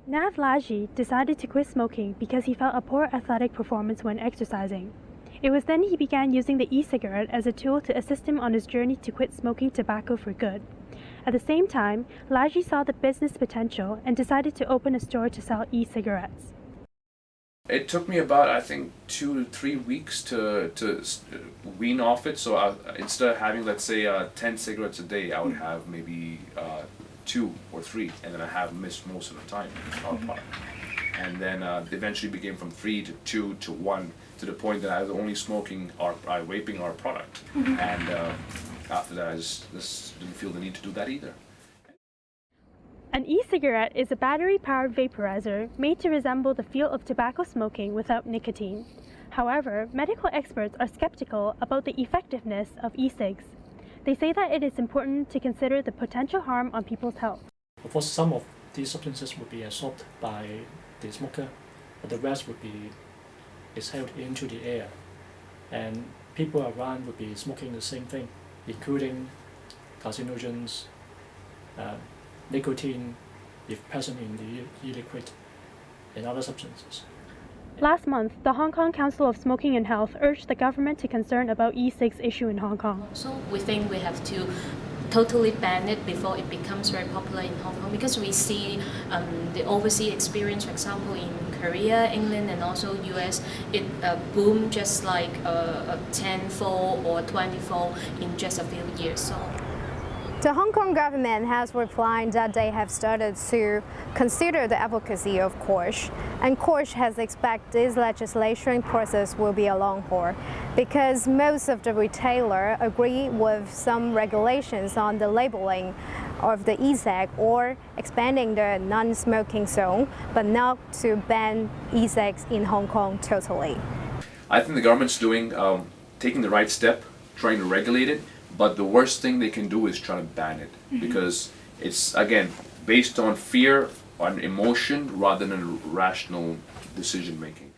Nav Laji decided to quit smoking because he felt a poor athletic performance when exercising. It was then he began using the e-cigarette as a tool to assist him on his journey to quit smoking tobacco for good. At the same time, Laji saw the business potential and decided to open a store to sell e-cigarettes. It took me about, I think, 2 to 3 weeks to wean off it. So instead of having, let's say, 10 cigarettes a day, I would have maybe 2 or 3, and then I have missed most of the time our product. And then eventually became from 3 to 2 to 1 to the point that I was only smoking vaping our product. And after that, I just didn't feel the need to do that either. An e-cigarette is a battery-powered vaporizer made to resemble the feel of tobacco smoking without nicotine. However, medical experts are skeptical about the effectiveness of e-cigs. They say that it is important to consider the potential harm on people's health. Of course, some of these substances would be absorbed by the smoker, but the rest would be exhaled into the air. And people around would be smoking the same thing, including carcinogens, nicotine, if present in the e-liquid, and other substances. Last month, the Hong Kong Council of Smoking and Health urged the government to concern about e-cigs issue in Hong Kong. So we think we have to totally ban it before it becomes very popular in Hong Kong, because we see the overseas experience, for example, in Korea, England, and also US, it boomed just like 10-fold or 20-fold in just a few years. So the Hong Kong government has replied that they have started to consider the advocacy of KOSH, and KOSH has expected this legislation process will be a long haul because most of the retailers agree with some regulations on the labeling of the e-cig or expanding the non-smoking zone, but not to ban e-cigs in Hong Kong totally. I think the government's taking the right step, trying to regulate it. But the worst thing they can do is try to ban it, because it's, again, based on fear, on emotion, rather than rational decision making.